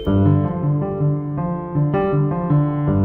JeVon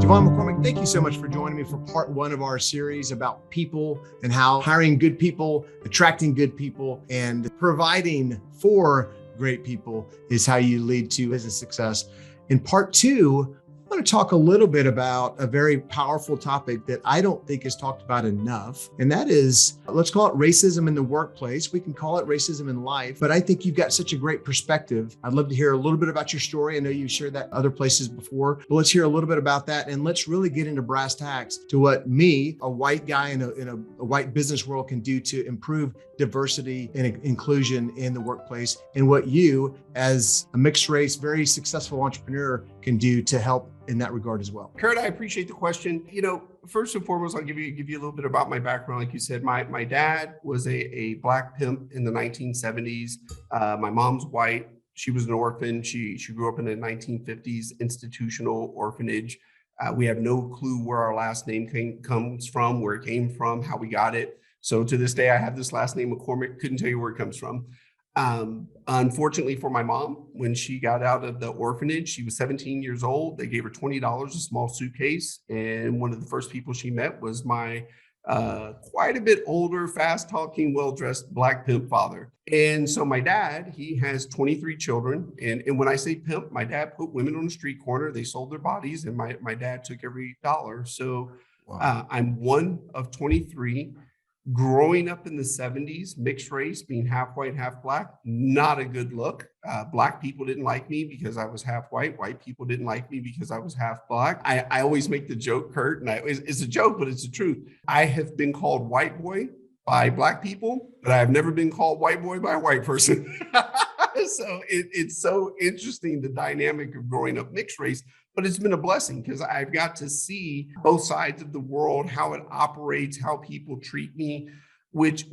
McCormick, thank you so much for joining me for part one of our series about people and how hiring good people, attracting good people, and providing for great people is how you lead to business success. In part two, I want to talk a little bit about a very powerful topic that I don't think is talked about enough. And that is, let's call it racism in the workplace. We can call it racism in life, but I think you've got such a great perspective. I'd love to hear a little bit about your story. I know you've shared that other places before, but let's hear a little bit about that. And let's really get into brass tacks to what me, a white guy in a white business world, can do to improve diversity and inclusion in the workplace, and what you as a mixed race, very successful entrepreneur can do to help in that regard as well. Kurt, I appreciate the question. First and foremost, I'll give you a little bit about my background. Like you said, my dad was a black pimp in the 1970s. My mom's white. She was an orphan. She grew up in the 1950s institutional orphanage. We have no clue where our last name comes from, where it came from, how we got it. So to this day, I have this last name, McCormick. Couldn't tell you where it comes from. Unfortunately for my mom, when she got out of the orphanage, she was 17 years old. They gave her $20, a small suitcase. And one of the first people she met was my quite a bit older, fast talking, well-dressed black pimp father. And so my dad, he has 23 children. And when I say pimp, my dad put women on the street corner. They sold their bodies, and my dad took every dollar. So wow. I'm one of 23. Growing up in the 70s, mixed race, being half white, half black, not a good look. Black people didn't like me because I was half white. White people didn't like me because I was half black. I always make the joke, Kurt, and it's a joke, but it's the truth. I have been called white boy by black people, but I have never been called white boy by a white person. So it's so interesting, the dynamic of growing up mixed race. But it's been a blessing because I've got to see both sides of the world, how it operates, how people treat me, which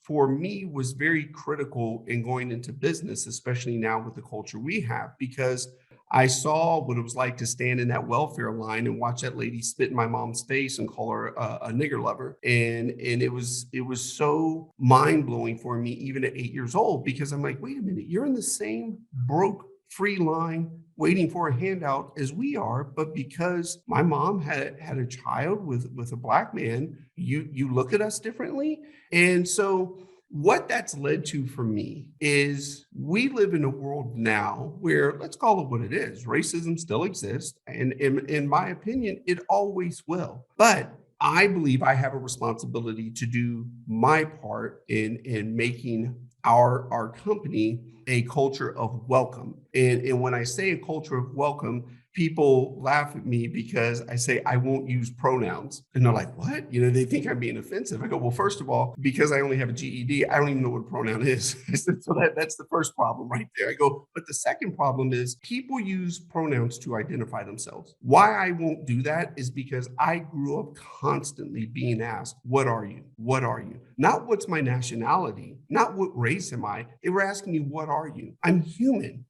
for me was very critical in going into business, especially now with the culture we have, because I saw what it was like to stand in that welfare line and watch that lady spit in my mom's face and call her a nigger lover. And it was so mind blowing for me, even at 8 years old, because I'm like, wait a minute, you're in the same broke free line waiting for a handout as we are, but because my mom had a child with a black man, you look at us differently. And so what that's led to for me is we live in a world now where, let's call it what it is, racism still exists, and in my opinion, it always will. But I believe I have a responsibility to do my part in making our company a culture of welcome. And when I say a culture of welcome, people laugh at me because I say I won't use pronouns. And they're like, what? They think I'm being offensive. I go, well, first of all, because I only have a GED, I don't even know what a pronoun is. So that's the first problem right there. I go, but the second problem is people use pronouns to identify themselves. Why I won't do that is because I grew up constantly being asked, what are you? What are you? Not what's my nationality, not what race am I? They were asking me, what are you? I'm human,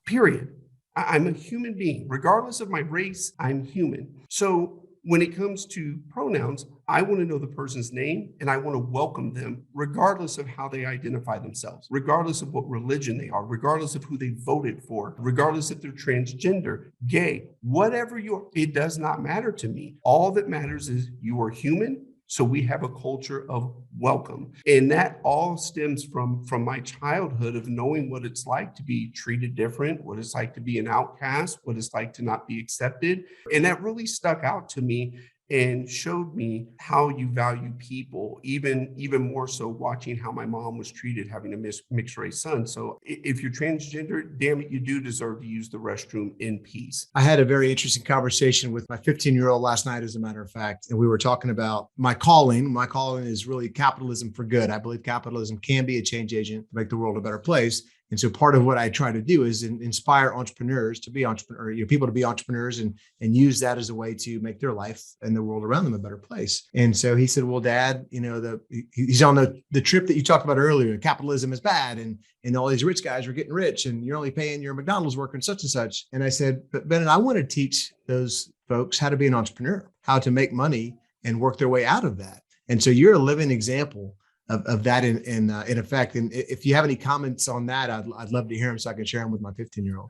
period. I'm a human being. Regardless of my race, I'm human. So when it comes to pronouns, I want to know the person's name and I want to welcome them regardless of how they identify themselves, regardless of what religion they are, regardless of who they voted for, regardless if they're transgender, gay, whatever it does not matter to me. All that matters is you are human. So we have a culture of welcome. And that all stems from my childhood of knowing what it's like to be treated different, what it's like to be an outcast, what it's like to not be accepted. And that really stuck out to me and showed me how you value people, even more so watching how my mom was treated having a mixed race son. So if you're transgender, damn it, you do deserve to use the restroom in peace. I had a very interesting conversation with my 15-year-old last night, as a matter of fact, and we were talking about my calling. My calling is really capitalism for good. I believe capitalism can be a change agent to make the world a better place. And so part of what I try to do is inspire entrepreneurs to be people to be entrepreneurs and use that as a way to make their life and the world around them a better place. And so he said, well, Dad, he's on the trip that you talked about earlier. Capitalism is bad. And all these rich guys are getting rich and you're only paying your McDonald's worker and such and such. And I said, but Bennett, I want to teach those folks how to be an entrepreneur, how to make money and work their way out of that. And so you're a living example of that in effect. And if you have any comments on that, I'd love to hear them so I can share them with my 15-year-old.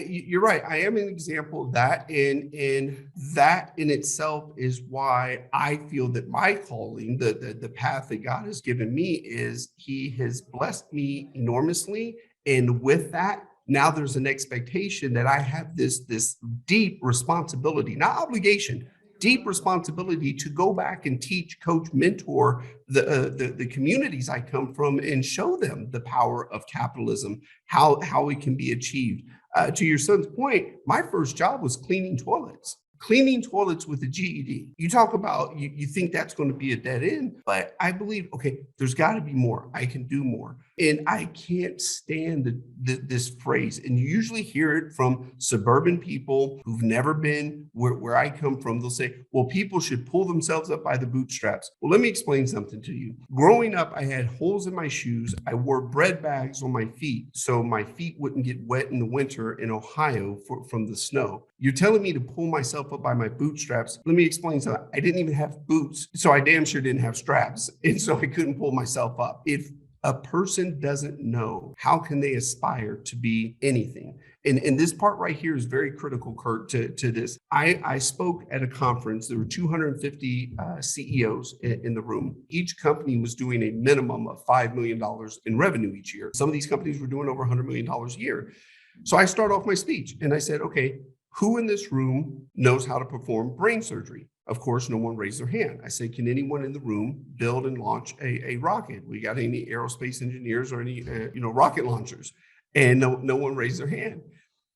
You're right. I am an example of that. And that in itself is why I feel that my calling, the path that God has given me, is He has blessed me enormously. And with that, now there's an expectation that I have this deep responsibility, not obligation, deep responsibility to go back and teach, coach, mentor the communities I come from and show them the power of capitalism, how it can be achieved. To your son's point, my first job was cleaning toilets with a GED. You talk about, you think that's going to be a dead end, but I believe, okay, there's got to be more. I can do more. And I can't stand this phrase. And you usually hear it from suburban people who've never been where I come from. They'll say, well, people should pull themselves up by the bootstraps. Well, let me explain something to you. Growing up, I had holes in my shoes. I wore bread bags on my feet so my feet wouldn't get wet in the winter in Ohio from the snow. You're telling me to pull myself up by my bootstraps. Let me explain something. I didn't even have boots, so I damn sure didn't have straps. And so I couldn't pull myself up. If a person doesn't know, how can they aspire to be anything? And this part right here is very critical, Kurt, to this. I spoke at a conference. There were 250 CEOs in the room. Each company was doing a minimum of $5 million in revenue each year. Some of these companies were doing over $100 million a year. So I start off my speech and I said, okay, who in this room knows how to perform brain surgery? Of course, no one raised their hand. I said, can anyone in the room build and launch a rocket? We got any aerospace engineers or any rocket launchers? And no one raised their hand.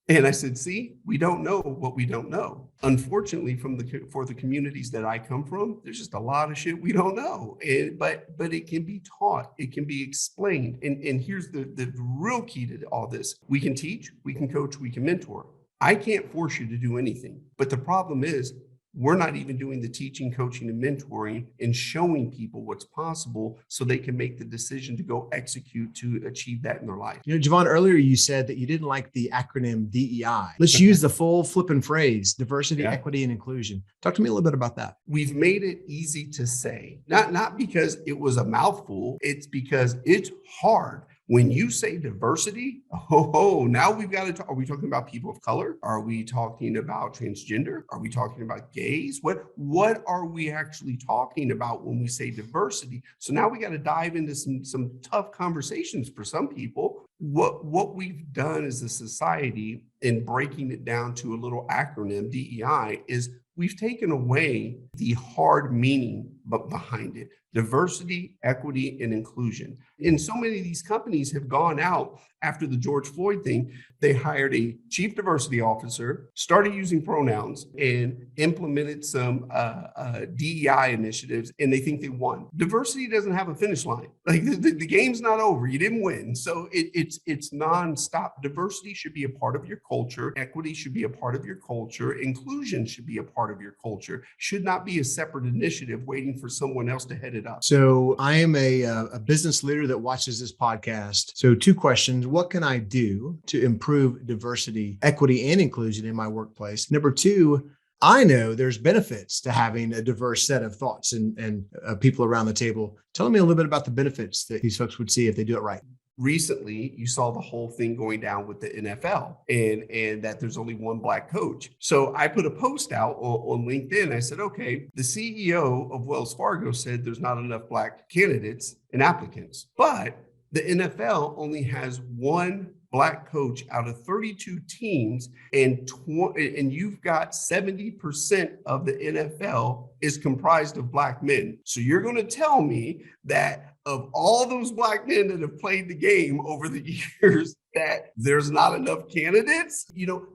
And I said, see, we don't know what we don't know. Unfortunately, for the communities that I come from, there's just a lot of shit we don't know. But it can be taught, it can be explained. And here's the real key to all this. We can teach, we can coach, we can mentor. I can't force you to do anything. But the problem is, we're not even doing the teaching, coaching, and mentoring and showing people what's possible so they can make the decision to go execute to achieve that in their life. JeVon, earlier you said that you didn't like the acronym DEI. Let's use the full flipping phrase, diversity, equity, and inclusion. Talk to me a little bit about that. We've made it easy to say, not because it was a mouthful, it's because it's hard. When you say diversity, now we've got to talk. Are we talking about people of color? Are we talking about transgender? Are we talking about gays? What are we actually talking about when we say diversity? So now we got to dive into some tough conversations for some people. What we've done as a society in breaking it down to a little acronym, DEI, is we've taken away the hard meaning behind it. Diversity, equity, and inclusion. And so many of these companies have gone out after the George Floyd thing. They hired a chief diversity officer, started using pronouns, and implemented some DEI initiatives, and they think they won. Diversity doesn't have a finish line. Like the game's not over. You didn't win. So it's nonstop. Diversity should be a part of your culture. Equity should be a part of your culture. Inclusion should be a part of your culture. Should not be a separate initiative waiting for someone else to head it up. So I am a business leader that watches this podcast. So 2 questions. What can I do to improve diversity, equity, and inclusion in my workplace? Number 2, I know there's benefits to having a diverse set of thoughts and people around the table. Tell me a little bit about the benefits that these folks would see if they do it right. Recently, you saw the whole thing going down with the NFL and that there's only one black coach. So I put a post out on LinkedIn. I said, okay, the CEO of Wells Fargo said there's not enough black candidates and applicants, but the NFL only has one black coach out of 32 teams, and you've got 70% of the NFL is comprised of black men. So you're going to tell me that of all those black men that have played the game over the years, that there's not enough candidates?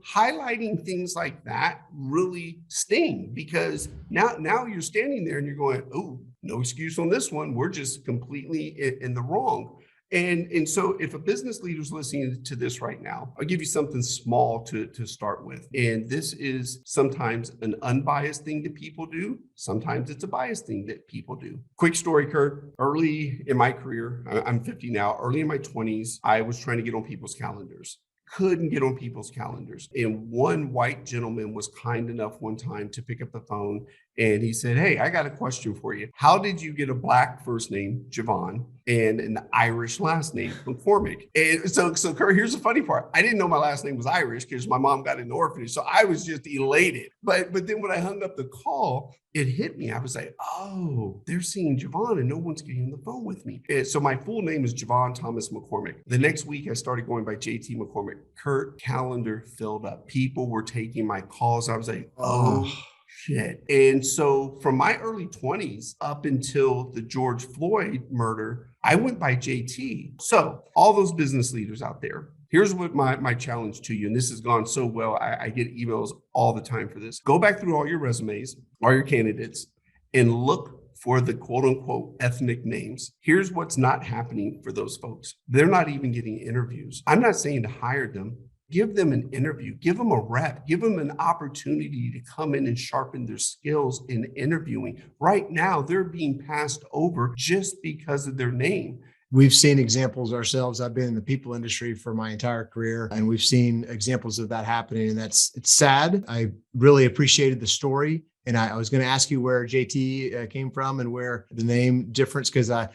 Highlighting things like that really sting, because now you're standing there and you're going, oh, no excuse on this one. We're just completely in the wrong. And so if a business leader's listening to this right now, I'll give you something small to start with. And this is sometimes an unbiased thing that people do. Sometimes it's a biased thing that people do. Quick story, Kurt. Early in my career, I'm 50 now, early in my 20s, I was trying to get on people's calendars. couldn't get on people's calendars. And one white gentleman was kind enough one time to pick up the phone and he said, "Hey, I got a question for you. How did you get a Black first name, JeVon, and an Irish last name, McCormick?" And so Kurt, here's the funny part. I didn't know my last name was Irish because my mom got in the orphanage. So I was just elated. But then when I hung up the call, it hit me. I was like, oh, they're seeing JeVon and no one's getting on the phone with me. And so my full name is JeVon Thomas McCormick. The next week, I started going by JT McCormick. Kurt, calendar filled up. People were taking my calls. I was like, oh shit. And so from my early 20s up until the George Floyd murder, I went by JT. So all those business leaders out there, here's what my challenge to you, and this has gone so well, I get emails all the time for this. Go back through all your resumes, all your candidates, and look for the quote unquote ethnic names. Here's what's not happening for those folks. They're not even getting interviews. I'm not saying to hire them. Give them an interview, give them a rep, give them an opportunity to come in and sharpen their skills in interviewing. Right now, they're being passed over just because of their name. We've seen examples ourselves. I've been in the people industry for my entire career, and we've seen examples of that happening. And it's sad. I really appreciated the story. And I was going to ask you where JT came from and where the name difference, because I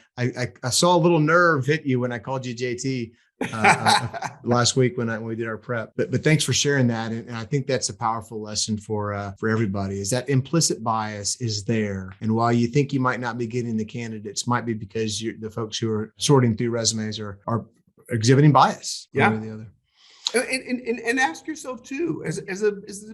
saw a little nerve hit you when I called you JT last week when we did our prep. But thanks for sharing that. And I think that's a powerful lesson for everybody, is that implicit bias is there. And while you think you might not be getting the candidates, might be because the folks who are sorting through resumes are exhibiting bias. Yeah. One way or the other. And ask yourself too, as a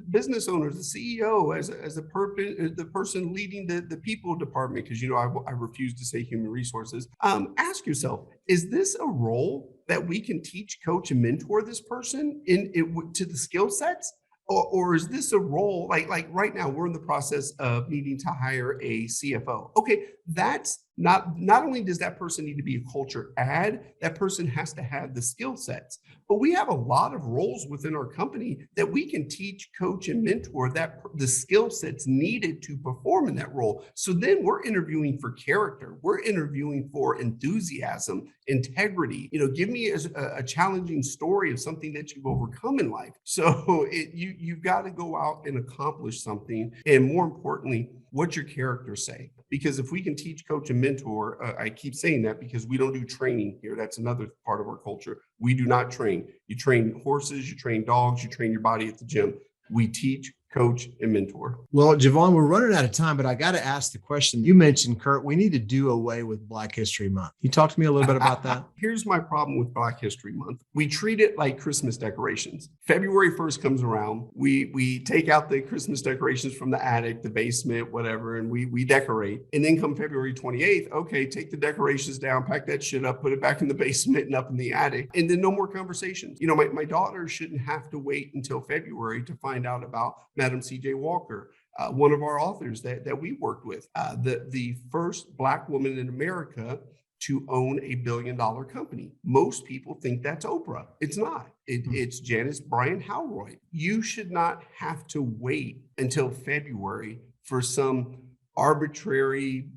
business owner, as a CEO, as the person leading the people department, because I refuse to say human resources. Ask yourself, is this a role that we can teach, coach, and mentor this person to the skill sets? Or is this a role like right now we're in the process of needing to hire a CFO? Okay, that's not only does that person need to be a culture add, that person has to have the skill sets. But we have a lot of roles within our company that we can teach, coach, and mentor that the skill sets needed to perform in that role. So then we're interviewing for character. We're interviewing for enthusiasm, integrity. Give me a challenging story of something that you've overcome in life. So you've got to go out and accomplish something. And more importantly, what's your character say? Because if we can teach, coach, and mentor, I keep saying that because we don't do training here. That's another part of our culture. We do not train. You train horses, you train dogs, you train your body at the gym. We teach, coach, and mentor. Well, JeVon, we're running out of time, but I got to ask the question. You mentioned, Kurt, we need to do away with Black History Month. Can you talk to me a little bit about that? Here's my problem with Black History Month. We treat it like Christmas decorations. February 1st comes around. We take out the Christmas decorations from the attic, the basement, whatever, and we decorate. And then come February 28th, okay, take the decorations down, pack that shit up, put it back in the basement and up in the attic, and then no more conversations. My daughter shouldn't have to wait until February to find out about Madam C.J. Walker, one of our authors that we worked with, the first Black woman in America to own $1 billion company. Most people think that's Oprah. It's not. It's Janice Bryan Howroyd. You should not have to wait until February for some arbitrary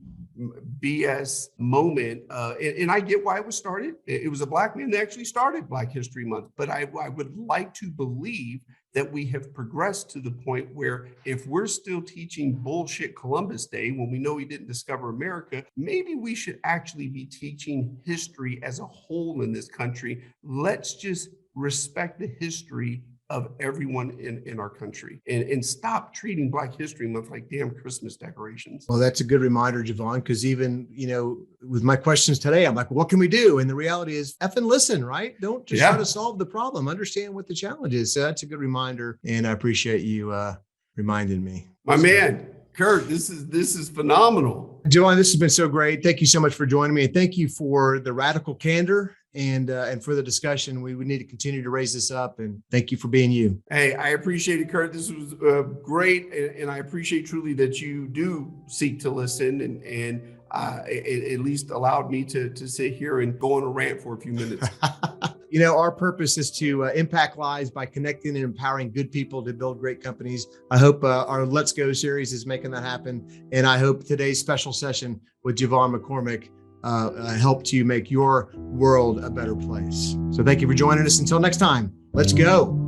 BS moment. And I get why it was started. It was a Black man that actually started Black History Month. But I would like to believe that we have progressed to the point where if we're still teaching bullshit Columbus Day when we know he didn't discover America, maybe we should actually be teaching history as a whole in this country. Let's just respect the history of everyone in our country and stop treating Black History Month like damn Christmas decorations. Well, that's a good reminder, JeVon, because even, with my questions today, I'm like, what can we do? And the reality is effing listen, right? Don't just try to solve the problem. Understand what the challenge is. So that's a good reminder. And I appreciate you reminding me. My man, Kurt, this is phenomenal. JeVon, this has been so great. Thank you so much for joining me. And thank you for the radical candor and for the discussion. We would need to continue to raise this up, and thank you for being you. Hey, I appreciate it, Kurt. This was great. And I appreciate truly that you do seek to listen and it at least allowed me to sit here and go on a rant for a few minutes. Our purpose is to impact lives by connecting and empowering good people to build great companies. I hope our Let's Go series is making that happen. And I hope today's special session with JeVon McCormick helped you make your world a better place. So thank you for joining us. Until next time, Let's go.